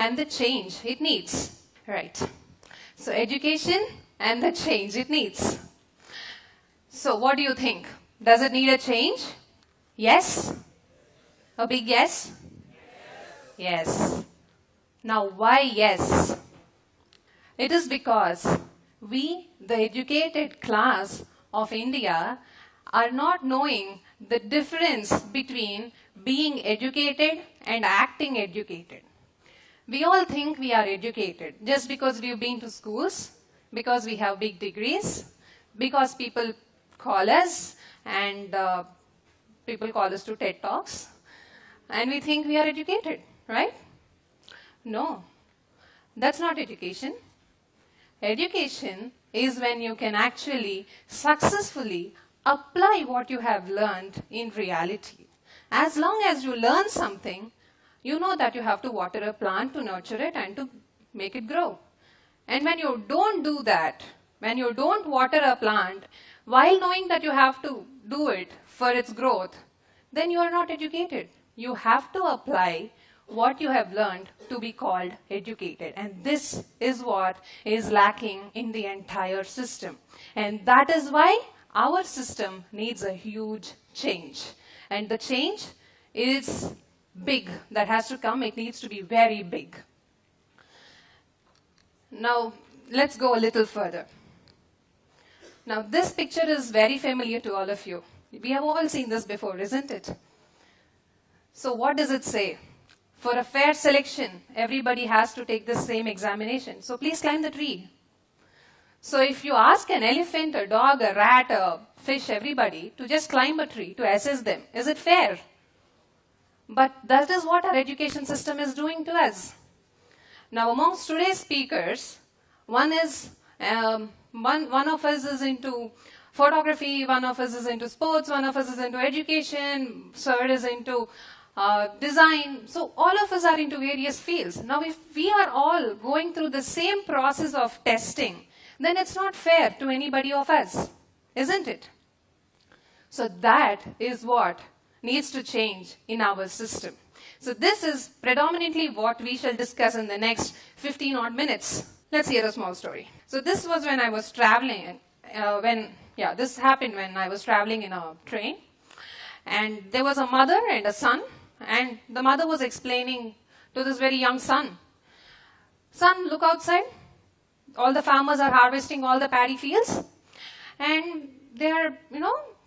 and the change it needs. Right. So education and the change it needs. So what do you think? Does it need a change? Yes? A big yes? Yes. Now why yes? It is because we, the educated class of India, are not knowing the difference between being educated and acting educated. We all think we are educated just because we've been to schools, because we have big degrees, because people call us and people call us to TED Talks, and we think we are educated, right? No, that's not education. Education is when you can actually successfully apply what you have learned in reality. As long as you learn something, you know that you have to water a plant to nurture it and to make it grow. And when you don't do that, when you don't water a plant, while knowing that you have to do it for its growth, then you are not educated. You have to apply what you have learned to be called educated. And this is what is lacking in the entire system. And that is why our system needs a huge change. And the change is big that has to come. It needs to be very big. Now, let's go a little further. Now, this picture is very familiar to all of you. We have all seen this before, isn't it? So what does it say? For a fair selection, everybody has to take the same examination. So please climb the tree. So if you ask an elephant, a dog, a rat, a fish, everybody to just climb a tree to assess them, is it fair? But that is what our education system is doing to us. Now, amongst today's speakers, one of us is into photography, one of us is into sports, one of us is into education, third is into design. So all of us are into various fields. Now, if we are all going through the same process of testing, then it's not fair to anybody of us, isn't it? So that is what needs to change in our system. So this is predominantly what we shall discuss in the next 15 odd minutes. Let's hear a small story. So this was when I was traveling, this happened when I was traveling in a train. And there was a mother and a son, and the mother was explaining to this very young son, "Son, look outside. All the farmers are harvesting all the paddy fields, and they are,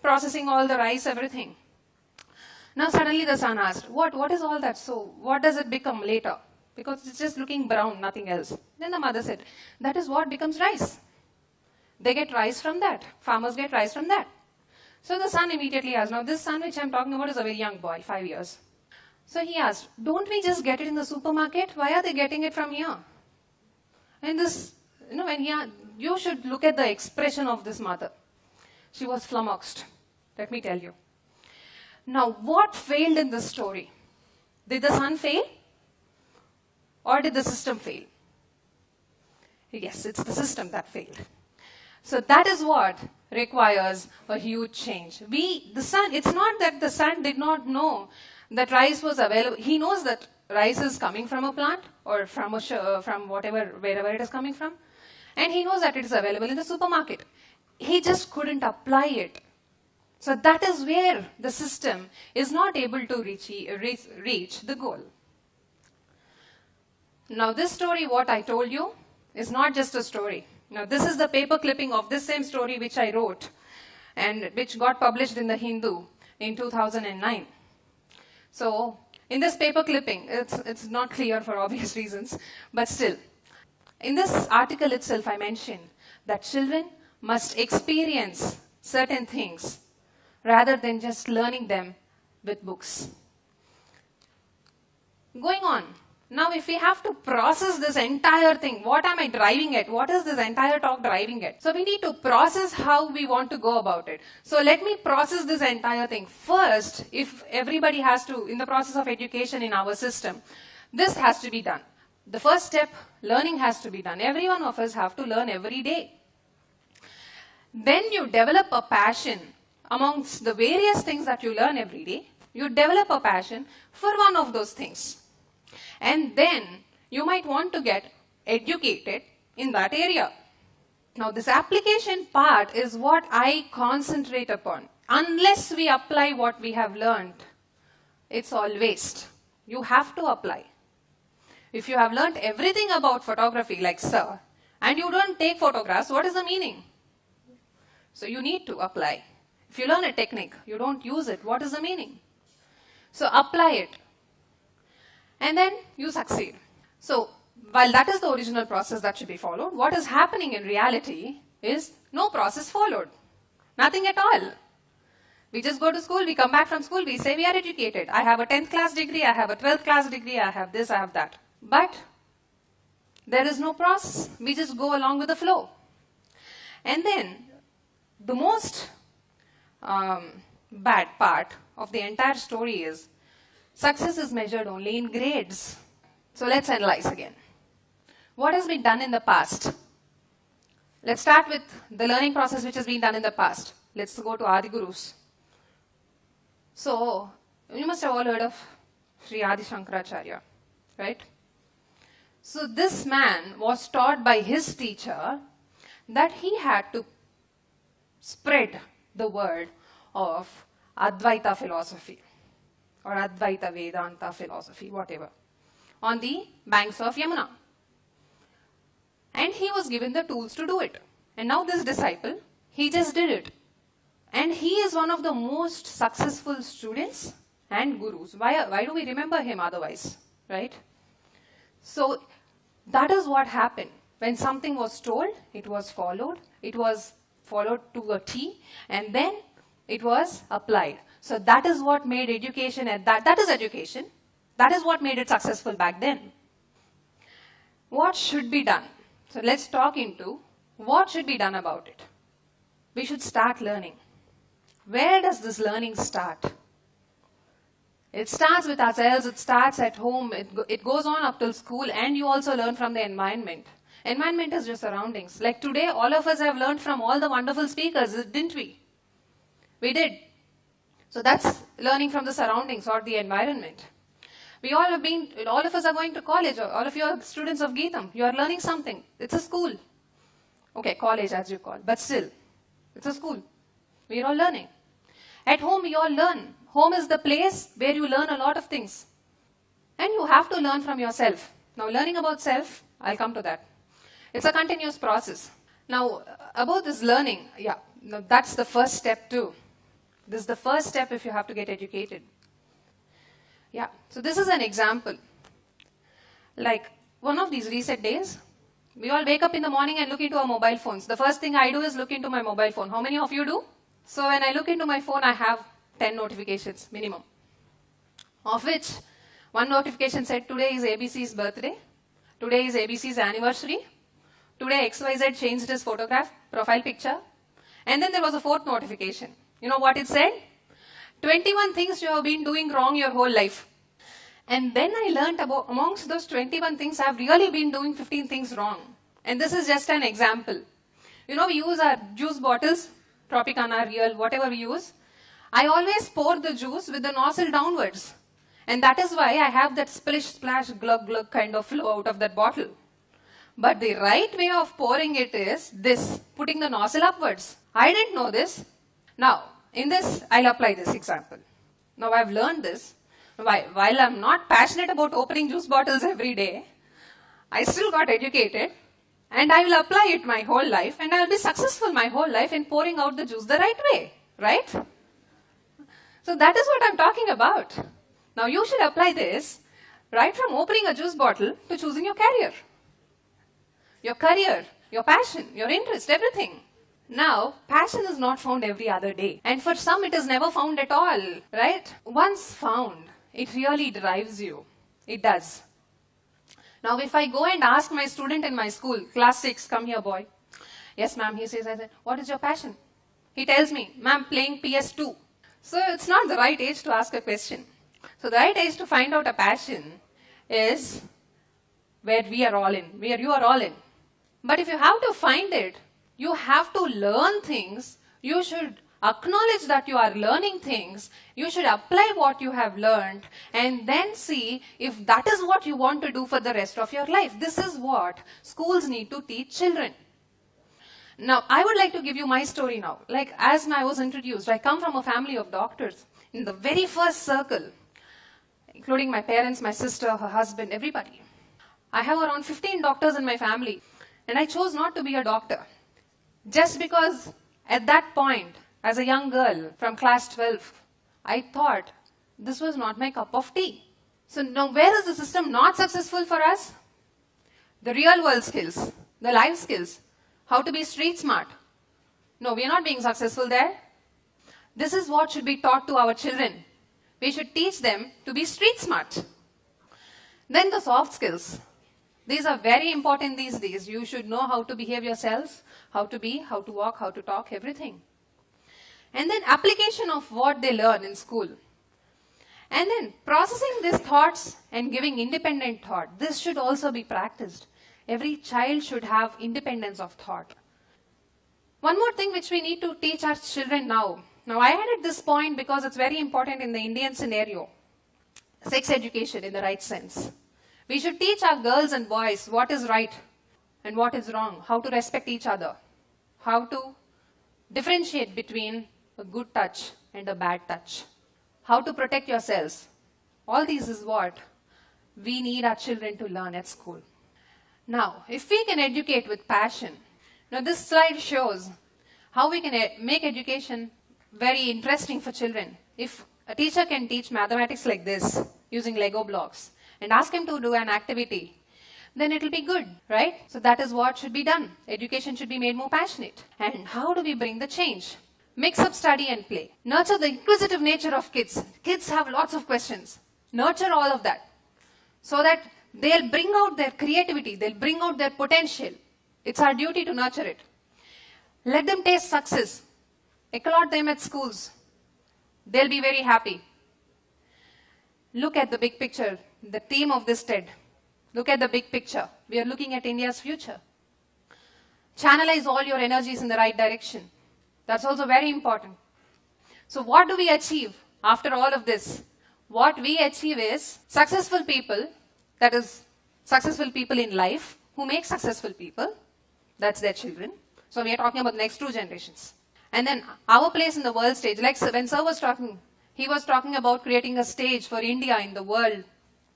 processing all the rice, everything." Now suddenly the son asked, what is all that? So what does it become later? Because it's just looking brown, nothing else. Then the mother said, that is what becomes rice. They get rice from that. Farmers get rice from that. So the son immediately asked, now this son which I'm talking about is a very young boy, 5 years. So he asked, don't we just get it in the supermarket? Why are they getting it from here? And this, you should look at the expression of this mother. She was flummoxed, let me tell you. Now, what failed in this story? Did the son fail? Or did the system fail? Yes, it's the system that failed. So that is what requires a huge change. It's not that the son did not know that rice was available. He knows that rice is coming from a plant or from wherever it is coming from. And he knows that it is available in the supermarket. He just couldn't apply it. So that is where the system is not able to reach the goal. Now this story, what I told you, is not just a story. Now this is the paper clipping of this same story which I wrote and which got published in the Hindu in 2009. So in this paper clipping, it's not clear for obvious reasons, but still. In this article itself, I mentioned that children must experience certain things rather than just learning them with books. Going on. Now, if we have to process this entire thing, what am I driving at? What is this entire talk driving at? So we need to process how we want to go about it. So let me process this entire thing. First, if everybody has to, in the process of education in our system, this has to be done. The first step, learning has to be done. Every one of us have to learn every day. Then you develop a passion amongst the various things that you learn every day. You develop a passion for one of those things. And then you might want to get educated in that area. Now, this application part is what I concentrate upon. Unless we apply what we have learned, it's all waste. You have to apply. If you have learned everything about photography, like sir, and you don't take photographs, what is the meaning? So you need to apply. If you learn a technique, you don't use it, what is the meaning? So apply it. And then you succeed. So while that is the original process that should be followed, what is happening in reality is no process followed. Nothing at all. We just go to school, we come back from school, we say we are educated. I have a 10th class degree, I have a 12th class degree, I have this, I have that. But there is no process. We just go along with the flow. And then the most bad part of the entire story is success is measured only in grades. So let's analyze again. What has been done in the past? Let's start with the learning process which has been done in the past. Let's go to Adi Gurus. So, you must have all heard of Sri Adi Shankaracharya, right? So this man was taught by his teacher that he had to spread the word of Advaita philosophy or Advaita Vedanta philosophy, whatever, on the banks of Yamuna. And he was given the tools to do it. And now this disciple, he just did it. And he is one of the most successful students and gurus. Why do we remember him otherwise, right? So that is what happened. When something was told, it was followed. It was followed to a T, and then it was applied. So that is what made education, that is education. That is what made it successful back then. What should be done? So let's talk into what should be done about it. We should start learning. Where does this learning start? It starts with ourselves, it starts at home, it goes on up till school, and you also learn from the environment. Environment is your surroundings. Like today, all of us have learned from all the wonderful speakers, didn't we? We did. So that's learning from the surroundings or the environment. All of us are going to college, all of you are students of Geetam. You are learning something. It's a school. Okay, college as you call, but still, it's a school. We are all learning. At home, we all learn. Home is the place where you learn a lot of things. And you have to learn from yourself. Now, learning about self, I'll come to that. It's a continuous process. Now, about this learning, that's the first step too. This is the first step if you have to get educated. Yeah, so this is an example. Like, one of these recent days, we all wake up in the morning and look into our mobile phones. The first thing I do is look into my mobile phone. How many of you do? So when I look into my phone, I have 10 notifications minimum, of which one notification said today is ABC's birthday, today is ABC's anniversary, today XYZ changed his profile picture, and then there was a fourth notification. You know what it said? 21 things you have been doing wrong your whole life. And then I learned about amongst those 21 things, I have really been doing 15 things wrong. And this is just an example. You know, we use our juice bottles, Tropicana, Real, whatever we use. I always pour the juice with the nozzle downwards. And that is why I have that splish, splash, glug, glug kind of flow out of that bottle. But the right way of pouring it is this, putting the nozzle upwards. I didn't know this. Now, in this, I'll apply this example. Now, I've learned this. While I'm not passionate about opening juice bottles every day, I still got educated. And I will apply it my whole life, and I will be successful my whole life in pouring out the juice the right way, right? So that is what I'm talking about. Now you should apply this right from opening a juice bottle to choosing your career, your passion, your interest, everything. Now, passion is not found every other day. And for some, it is never found at all, right? Once found, it really drives you. It does. Now, if I go and ask my student in my school, class 6, come here, boy. Yes, ma'am, he says, I said, what is your passion? He tells me, ma'am, playing PS2. So, it's not the right age to ask a question. So, the right age to find out a passion is where we are all in, where you are all in. But if you have to find it, you have to learn things. You should Acknowledge that you are learning things. You should apply what you have learned and then see if that is what you want to do for the rest of your life. This is what schools need to teach children. Now, I would like to give you my story now. Like, as I was introduced, I come from a family of doctors. In the very first circle, including my parents, my sister, her husband, everybody. I have around 15 doctors in my family, and I chose not to be a doctor. Just because at that point, as a young girl from class 12, I thought this was not my cup of tea. So now where is the system not successful for us? The real world skills, the life skills, how to be street smart. No, we are not being successful there. This is what should be taught to our children. We should teach them to be street smart. Then the soft skills. These are very important these days. You should know how to behave yourself, how to be, how to walk, how to talk, everything. And then application of what they learn in school. And then processing these thoughts and giving independent thought. This should also be practiced. Every child should have independence of thought. One more thing which we need to teach our children now. Now, I added this point because it's very important in the Indian scenario. Sex education in the right sense. We should teach our girls and boys what is right and what is wrong, how to respect each other, how to differentiate between a good touch and a bad touch, how to protect yourselves. All these is what we need our children to learn at school. Now, if we can educate with passion, now this slide shows how we can make education very interesting for children. If a teacher can teach mathematics like this using Lego blocks and ask him to do an activity, then it will be good, right? So that is what should be done. Education should be made more passionate. And how do we bring the change? Mix up study and play. Nurture the inquisitive nature of kids. Kids have lots of questions. Nurture all of that so that they'll bring out their creativity, they'll bring out their potential. It's our duty to nurture it. Let them taste success. Applaud them at schools. They'll be very happy. Look at the big picture, the theme of this TED. Look at the big picture. We are looking at India's future. Channelize all your energies in the right direction. That's also very important. So what do we achieve after all of this? What we achieve is successful people, that is, successful people in life who make successful people. That's their children. So we are talking about the next 2 generations. And then our place in the world stage, like when Sir was talking, he was talking about creating a stage for India in the world,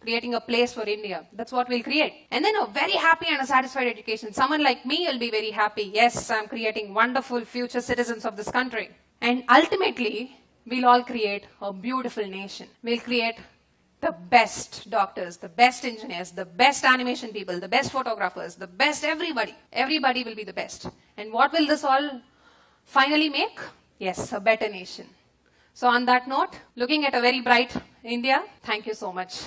creating a place for India. That's what we'll create. And then a very happy and a satisfied education. Someone like me will be very happy. Yes, I'm creating wonderful future citizens of this country. And ultimately, we'll all create a beautiful nation. We'll create the best doctors, the best engineers, the best animation people, the best photographers, the best everybody. Everybody will be the best. And what will this all finally make? Yes, a better nation. So on that note, looking at a very bright India, thank you so much.